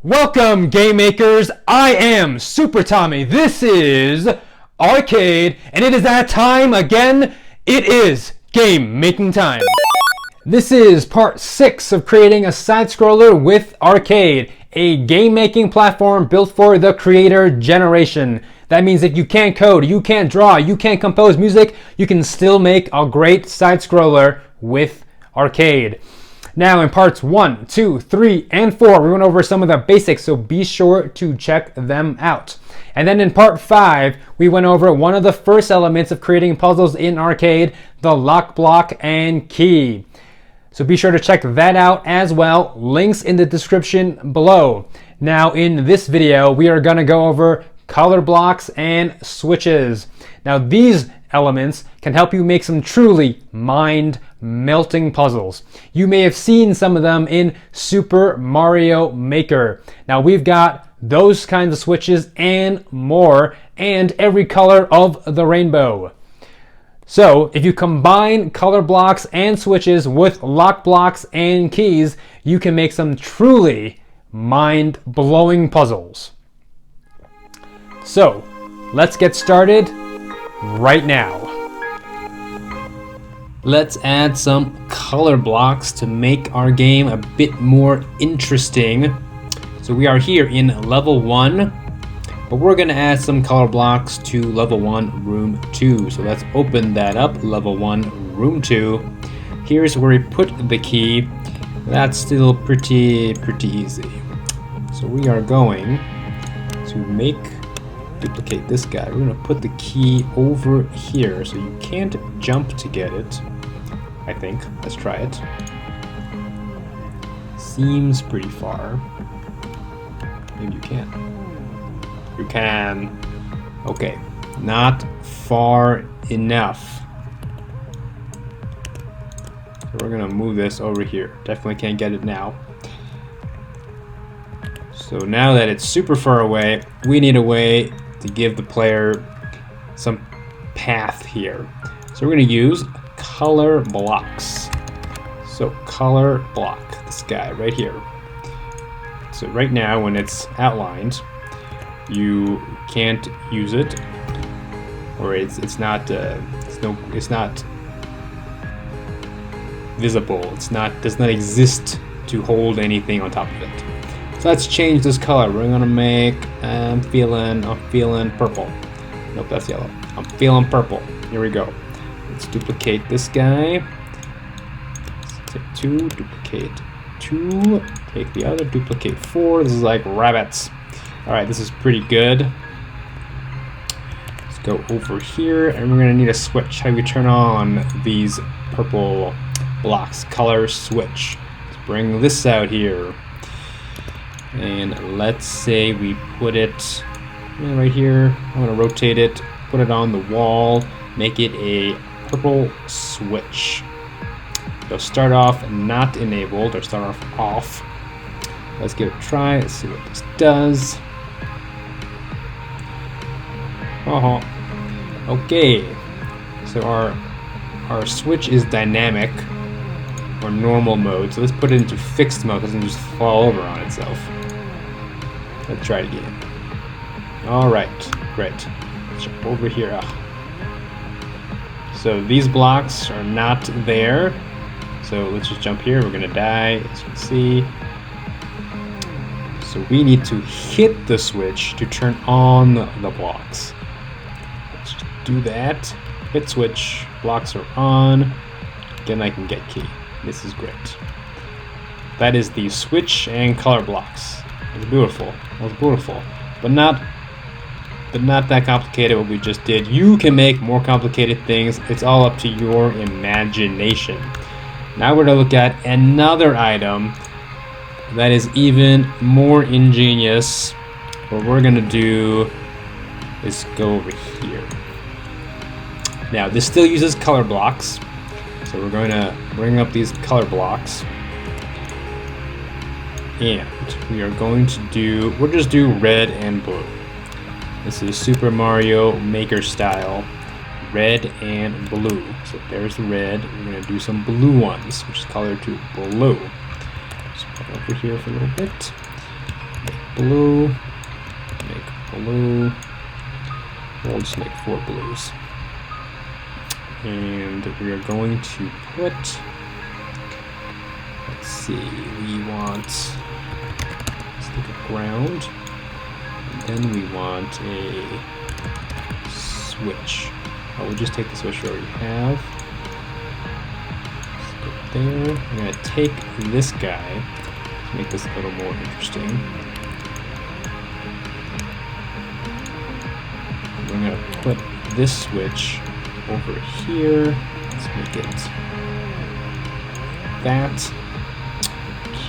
Welcome, game makers. I am Super Tommy. This is Ourcade, and it is that time again. It is game making time. This is part 6 of creating a side-scroller with Ourcade, a game making platform built for the creator generation. That means that you can't code, you can't draw, you can't compose music, you can still make a great side-scroller with Ourcade. Now in parts 1, 2, 3, and 4, we went over some of the basics, so be sure to check them out. And then in part 5, we went over one of the first elements of creating puzzles in Ourcade, the lock block and key. So be sure to check that out as well. Links in the description below. Now in this video, we are going to go over color blocks and switches. Now these elements can help you make some truly mind-melting puzzles. You may have seen some of them in Super Mario Maker. Now we've got those kinds of switches and more, and every color of the rainbow. So if you combine color blocks and switches with lock blocks and keys, you can make some truly mind-blowing puzzles. So let's get started right now. Let's add some color blocks to make our game a bit more interesting. So we are here in level 1, but we're going to add some color blocks to level 1, room 2. So let's open that up, level 1, room 2. Here's where we put the key. That's still pretty easy. So we are going to duplicate this guy. We're going to put the key over here so you can't jump to get it, I think. Let's try it. Seems pretty far. Maybe you can. You can. Okay, not far enough. So we're going to move this over here. Definitely can't get it now. So now that it's super far away, we need a way to give the player some path here. So we're going to use color blocks. So color block, this guy right here. So right now when it's outlined, you can't use it, or it's not visible. Does not exist to hold anything on top of it. So let's change this color. We're gonna make, I'm feeling purple. Nope, that's yellow. I'm feeling purple. Here we go. Let's duplicate this guy. Let's take 2, duplicate 2, take the other, duplicate 4. This is like rabbits. All right, this is pretty good. Let's go over here, and we're gonna need a switch. How do we turn on these purple blocks? Color switch. Let's bring this out here. And let's say we put it right here. I'm gonna rotate it, put it on the wall, make it a purple switch. So start off not enabled, or start off. Let's give it a try. Let's see what this does. Okay. So our switch is dynamic, or normal mode. So let's put it into fixed mode, because it doesn't just fall over on itself. Let's try it again. Alright, great. Let's jump over here. So these blocks are not there. So let's just jump here. We're gonna die, as you can see. So we need to hit the switch to turn on the blocks. Let's just do that. Hit switch, blocks are on. Again, I can get key. This is great. That is the switch and color blocks. It's beautiful. It was beautiful, but not that complicated. What we just did. You can make more complicated things. It's all up to your imagination. Now we're gonna look at another item that is even more ingenious. What we're gonna do is go over here. Now this still uses color blocks, so we're going to bring up these color blocks. And we are going to we'll just do red and blue. This is Super Mario Maker style, red and blue. So there's the red. We're going to do some blue ones, which is colored to blue. Just put over here for a little bit. blue, make blue. We'll just make 4 blues. And we are going to put, let's see, we want, let's take a ground, and then we want a switch. We'll just take the switch we already have. Let's go there. I'm going to take this guy to make this a little more interesting. We're going to put this switch over here. Let's make it that.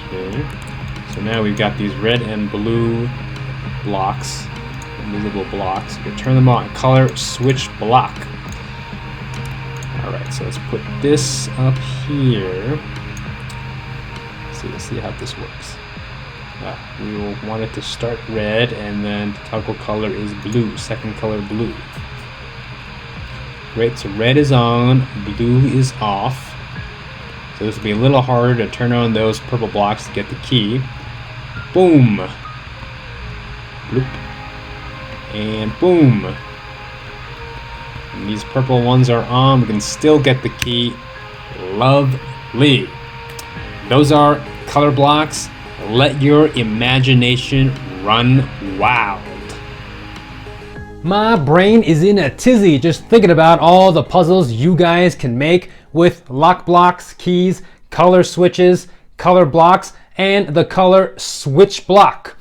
Okay. So now we've got these red and blue blocks, invisible blocks. We can turn them on. Color switch block. Alright, so let's put this up here. Let's see how this works. We will want it to start red, and then the toggle color is blue. Second color blue. Great, so red is on, blue is off. So this will be a little harder to turn on those purple blocks to get the key. Boom. Bloop. And boom. And these purple ones are on. We can still get the key. Lovely. Those are color blocks. Let your imagination run wild. My brain is in a tizzy just thinking about all the puzzles you guys can make with lock blocks, keys, color switches, color blocks, and the color switch block.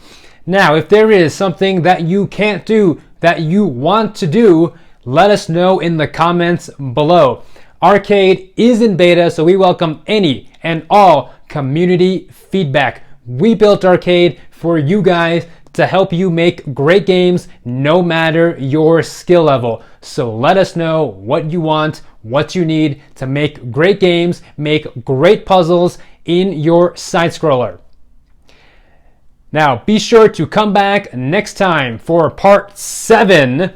Now, if there is something that you can't do that you want to do, let us know in the comments below. Ourcade is in beta, so we welcome any and all community feedback. We built Ourcade for you guys to help you make great games no matter your skill level. So let us know what you want, what you need to make great games, make great puzzles in your side-scroller. Now be sure to come back next time for part 7,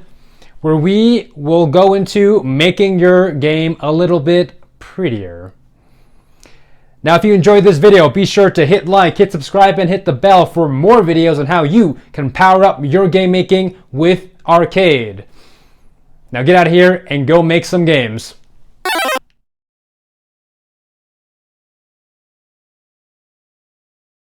where we will go into making your game a little bit prettier. Now, if you enjoyed this video, be sure to hit like, hit subscribe, and hit the bell for more videos on how you can power up your game making with Ourcade. Now get out of here and go make some games.